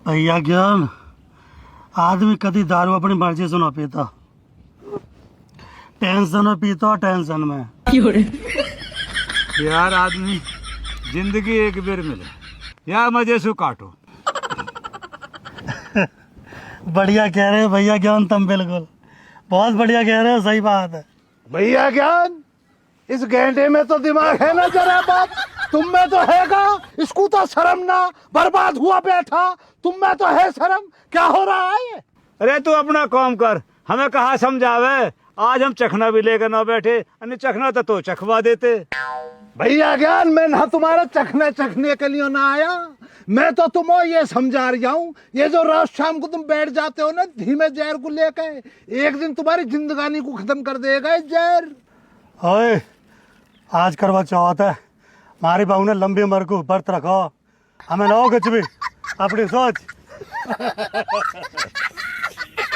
भैया ज्ञान आदमी कभी दारू अपनी मर्जी से ना पीता, टेंशन में पीता, टेंशन में। यार आदमी जिंदगी एक बेर मिले, यार मजे से काटो। बढ़िया कह रहे हो भैया ज्ञान, तुम बिल्कुल बहुत बढ़िया कह रहे हो, सही बात है। भैया ज्ञान, इस गेंडे में तो दिमाग है ना जरा बात, तुम में तो हैगा, इसको तो शर्म ना, बर्बाद हुआ बैठा, तुम में तो है शर्म, क्या हो रहा है? अरे तू अपना काम कर, हमें कहा समझावे। आज हम चखना भी लेकर ना बैठे, अन्य चखना तो चखवा देते। भैया ज्ञान, मैं ना तुम्हारा चखने के लिए ना आया, मैं तो तुम्हें ये समझा रहा हूँ, ये जो रात शाम को तुम बैठ जाते हो ना धीमे जहर को लेके, एक दिन तुम्हारी जिंदगानी को खत्म कर देगा ये जहर। ओए, आज करवा चौथ है, हमारी बहू ने लंबी उम्र को व्रत रखो, हमें लो कुछ भी, अपनी सोच।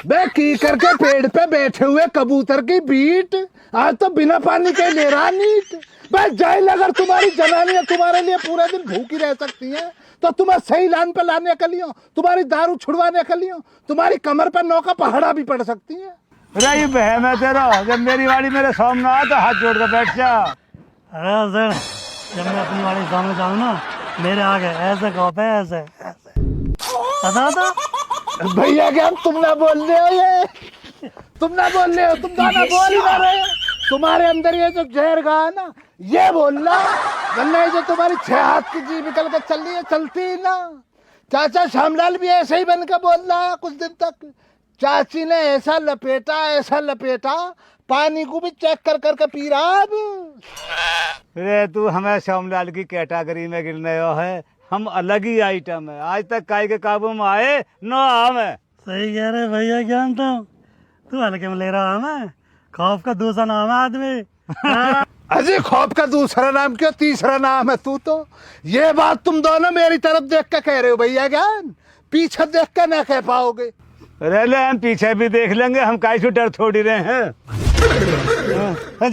बे की करके पेड़ पे बैठे हुए कबूतर की बीट, आज तो बिना पानी के ले रहा नीट। बे जाइल, अगर तुम्हारी जनानियां तुम्हारे लिए पूरे दिन भूखी रह सकती हैं, तो तुम्हें सही लाइन पे लाने के लिए, तुम्हारी दारू छुड़वाने के लिए, तुम्हारी कमर पर नौका पहाड़ा भी पड़ सकती है। अरे बहम है तेरा, जब मेरी वाड़ी मेरे सामने आ तो हाथ जोड़ कर बैठ जा। अरे सर, जब मैं अपनी वाली सामने जाऊँ ना, मेरे आगे ऐसे कहते हैं, ऐसे ऐसे पता था। भैया ज्ञान, तुम ना बोल रहे हो, ये तुम ना बोल रहे हो, तुम गाना बोल ही ना रहे हो, तुम्हारे अंदर ये जो जहर गा है ना, ये बोलना, वरना ये जो तुम्हारी 6 हाथ की जीभ निकल के चल रही है, चलती ही ना। चाचा श्यामलाल भी ऐसे ही बन के बोल रहा है कुछ दिन तक, चाची ने ऐसा लपेटा, पानी को भी चेक कर करके पी रहा अब। अरे तू हमें श्यामलाल की कैटेगरी में गिरने है, हम अलग ही आइटम है, आज तक काई के काबू में आए न हमें। सही कह रहे भैया ज्ञान, तू हल्के में ले रहा है, हमें खौफ का दूसरा नाम है आदमी। अजय, खौफ का दूसरा नाम क्यों, तीसरा नाम है तू तो। ये बात तुम दोनों मेरी तरफ देख के कह रहे हो भैया ज्ञान, पीछे देख के ना कह पाओगे। अरे ले, हम पीछे भी देख लेंगे, हम काहे से डर थोड़ी रहे हैं।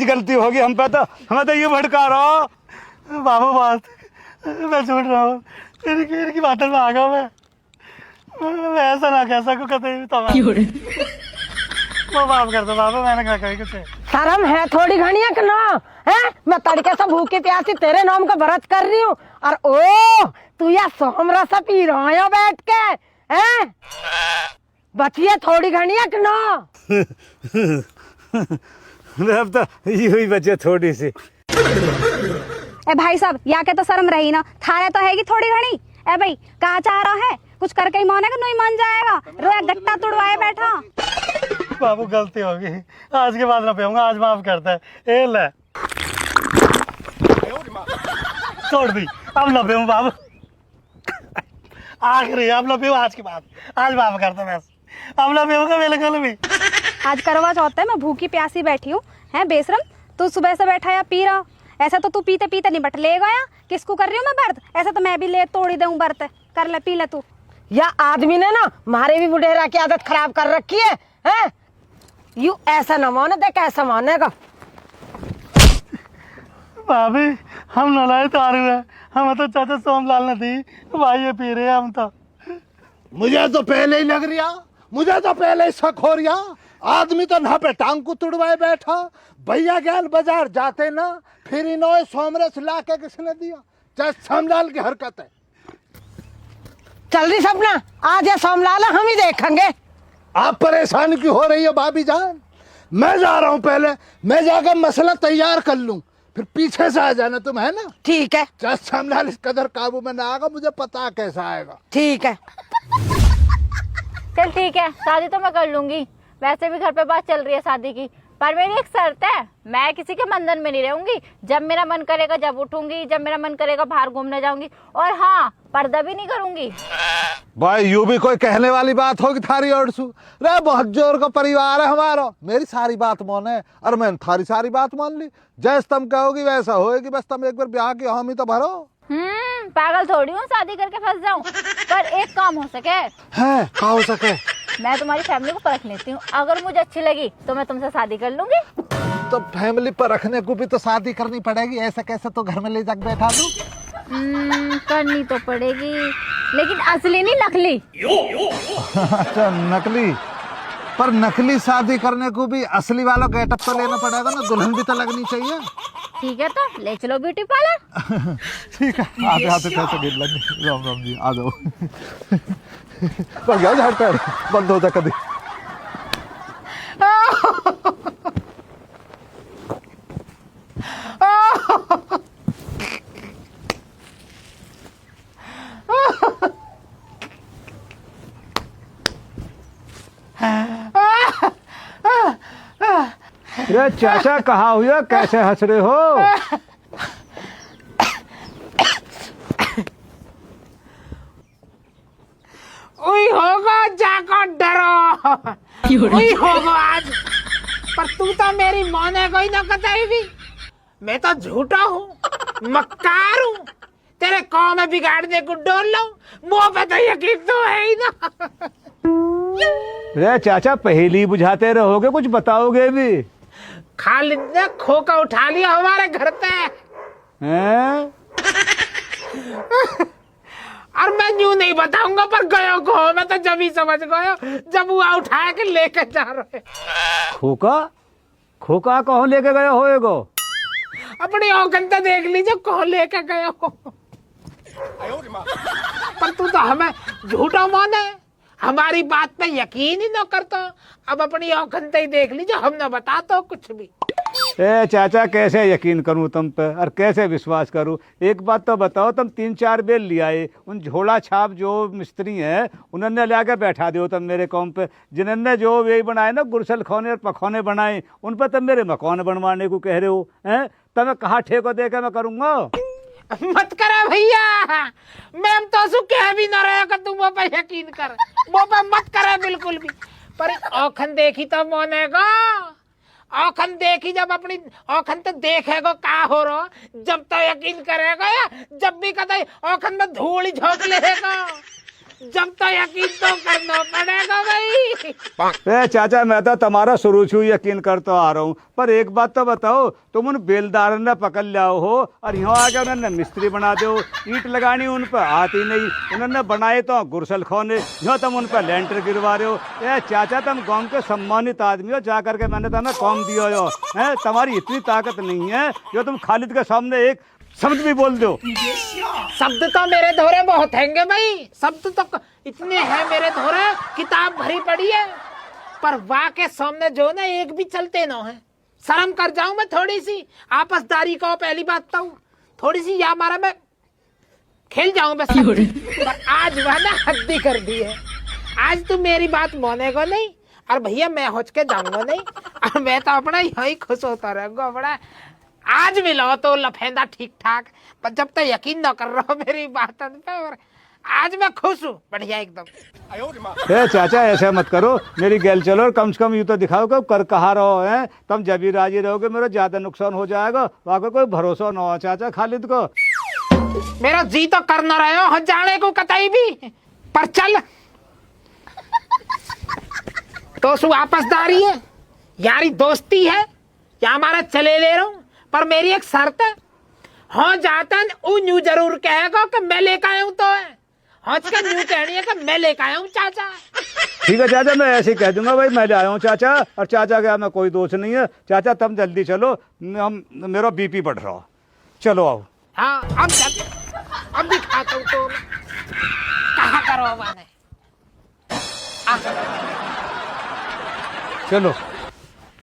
गलती होगी हम पे, तो हमें तो ये भड़का रहा हो। बाबू बात मैं छोड़ रहा हूँ, इनकी बातों में आ गया मैं ऐसा ना कह सकूँ कभी तो। वो माफ कर दो बाबू, मैंने कहा कहीं कुछ शर्म है थोड़ी घनी है ना, है? मैं तड़के से भूखी प्यासी तेरे नाम का व्रत कर रही हूँ, और ओ तू या सोमरा सा पी रहा है बैठ के, हैं? बचिए थोड़ी घनी है ना। अब तो यही बचे थोड़ी सी। ए भाई साहब, या के तो शर्म रही ना, थारे तो हैगी थोड़ी घनी। ए भाई, कहा चाह रहा है, कुछ करके ही मानेगा, नहीं मान जाएगा, रोया गट्टा तुड़वाए बैठा। बाबू गलती होगी, आज के बाद ना पीऊंगा, आज माफ करता है। ए ले छोड़ दी, अब ना पीऊं बाबू, आखिरी अब ना पीऊं आज के बाद, आज माफ करता मैं, अब ना पीऊंगा बिल्कुल भी। आज करवा चौथ है, मैं भूखी प्यासी बैठी हूँ, है बेशरम, तू सुबह से बैठा या पी रहा। ऐसा तो तू पीते पीते नहीं बट ले गया, किसको कर रही हूँ मैं व्रत, ऐसा तो मैं भी ले तोड़ी दूं व्रत, कर ले पी ले तू। या आदमी ने ना मारे भी बुढ़ेरा की आदत खराब कर रखी है, हैं? यू ऐसा न माने दे, कैसा मानेगा। भाभी हम नलाए तारू है, हम तो चाचा सोमलाल ने दी, भाई ये पी रहे हैं हम तो। मुझे तो पहले ही लग रहा, मुझे तो पहले ही शक हो रहा, आदमी तो ना पे टांग को तुड़वाए बैठा। भैया ज्ञान बाजार जाते ना, फिर इन्होंने सोमरस ला के किसने दिया, चाहे श्यामलाल की हरकत है। चल रही सपना, आज ये सोमलाल हम ही देखेंगे। आप परेशान क्यों हो रही हो भाभी जान, मैं जा रहा हूँ, पहले मैं जाकर मसला तैयार कर लूं, फिर पीछे से आ जाना तुम, है ना? ठीक है, चाहे श्यामलाल इस कदर काबू में ना आएगा, मुझे पता कैसा आएगा। ठीक है। चल ठीक है, शादी तो मैं कर लूंगी, वैसे भी घर पे बात चल रही है शादी की, पर मेरी एक शर्त है, मैं किसी के बंधन में नहीं रहूंगी, जब मेरा मन करेगा जब उठूंगी, जब मेरा मन करेगा बाहर घूमने जाऊंगी, और हाँ पर्दा भी नहीं करूंगी। भाई यू भी कोई कहने वाली बात होगी थारी और सु रे, बहुत जोर का परिवार है हमारा, मेरी सारी बात माने और मैंने थारी सारी बात मान ली, जैसे तुम कहोगी वैसा होएगी, बस तुम एक बार ब्याह की हामी तो भरो। पागल थोड़ी हूँ शादी करके फंस जाऊं, पर एक काम हो सके है, क्या हो सके? मैं तुम्हारी फैमिली को परख लेती हूँ, अगर मुझे अच्छी लगी तो मैं तुमसे शादी कर लूंगी। तो फैमिली पर रखने को भी तो शादी करनी पड़ेगी, ऐसा कैसे तो घर में ले जाकर बैठा दूं? करनी तो पड़ेगी, लेकिन असली नहीं, नकली। अच्छा नकली, पर नकली शादी करने को भी असली वाला गेटअप तो लेना पड़ेगा ना, दुल्हन भी तो लगनी चाहिए। ठीक है तो ले चलो ब्यूटी पार्लर। ठीक है, आते आते पैसे गिन लेंगे। राम राम जी, आ जाओ। पर गया झाड़ पैर बंद हो जा कभी। अरे चाचा कहाँ हुआ, कैसे हंस रहे हो? उई होगा जाकर डरो, उई होगा आज। पर तू तो मेरी मोने को ही ना कताई भी। मैं तो झूठा हूँ, मक्कार हूँ, तेरे कौम में बिगाड़ने को डोल लो, मुँह पे तो यकीन तो है ही ना। अरे चाचा पहेली बुझाते रहोगे, कुछ बताओगे भी? खालिद ने खोका उठा लिया हमारे घर पे। हैं? और मैं यूं नहीं बताऊंगा, पर गयो को मैं तो जब ही समझ गयो जब वो उठा के लेकर जा रहे। खोका? खोका कौन लेके गए होएगो? अपनी औकन तो देख लीजिए कौन लेकर गया हो। पर तू तो हमें झूठा माने, हमारी बात पे यकीन ही न करता। अब अपनी औकन ही देख लीजिए, हम न बताता कुछ भी। ए चाचा कैसे यकीन करूं तुम पे, और कैसे विश्वास करूं? एक बात तो बताओ, तुम 3-4 बेल ले आए, उन झोला छाप जो मिस्त्री हैं उन्होंने ले आके बैठा दियो तुम मेरे कौम पे। जिन्होंने जो यही बनाए ना गुरसल खौने और पखौने बनाए, उन पर तुम मेरे मकान बनवाने को कह रहे हो हैं? तुम्हें कहाँ ठेको दे के मैं करूंगा? मत करे भैया, मैम तो सु कह भी न रहे तुम वो पे यकीन कर, वो पे मत करे बिल्कुल भी। पर औखन देखी तो मोनेगा, औखन देखी जब अपनी औखन तो देखेगा का हो रहा, जब तो यकीन करेगा, या जब भी कतई औखन में धूल ही झोंक लेगा, जब तो यकीन तो करना पड़ेगा भाई। ए चाचा मैं तो तुम्हारा शुरू से यकीन करता आ रहा हूँ, पर एक बात तो बताओ, तुम उन बेलदार ने पकड़ लाओ हो और यहाँ आके उन्होंने मिस्त्री बना दो। ईंट लगानी उन पर आती नहीं, उन्होंने बनाए तो गुरसल खौने, यहाँ तुम उन पर लेंटर गिरवा रहे हो। ए चाचा तुम गाँव के सम्मानित आदमी हो, जा करके मैंने तुम्हें काम दिया हो, है तुम्हारी इतनी ताकत नहीं है जो तुम खालिद के सामने एक शब्द भी बोल दो। शब्द तो मेरे धोरे बहुत हैंगे भाई, शब्द तो इतने हैं मेरे धोरे, किताब भरी पड़ी है, पर वाह के सामने जो ना एक भी चलते ना है। शर्म कर जाऊं मैं थोड़ी सी, आपसदारी को पहली बात तो थोड़ी सी या मारा मैं खेल जाऊं बस। पर आज वह ना हद्दी कर दी है, आज तू मेरी बात मानेगा नहीं, और भैया मैं होच के जाऊंगा नहीं, और मैं तो अपना यही खुश होता रहूंगा अपना। आज मिलो तो लफेंदा ठीक ठाक, पर जब तक यकीन न कर रहा हो मेरी बात पे, और आज मैं खुश हूँ बढ़िया एकदम। ए चाचा ऐसा मत करो, मेरी गैल चलो, और कम से कम यूँ तो दिखाओ कि कर कहा रहो है। तुम जब भी राजी रहोगे मेरा ज्यादा नुकसान हो जाएगा, वाकई कोई भरोसा न हो चाचा खालिद को। मेरा जी तो कर न रहे हो जाने को कतई भी, पर चल तो सु आपसदारी है, यारी दोस्ती है, या हमारा चले ले रहा हूँ, पर मेरी एक शर्त है। हाँ जाता वो न्यू जरूर कहेगा कि मैं लेकर आया हूँ, तो है हाँ न्यू कहनी है कि मैं लेकर आया हूँ चाचा। ठीक है चाचा, मैं ऐसे ही कह दूंगा भाई मैं ले आया हूँ चाचा, और चाचा का मैं कोई दोष नहीं है। चाचा तुम जल्दी चलो, हम मेरा बीपी बढ़ रहा, चलो आओ। हाँ अब चल, अब दिखाता हूँ तो कहाँ करो मैंने। चलो।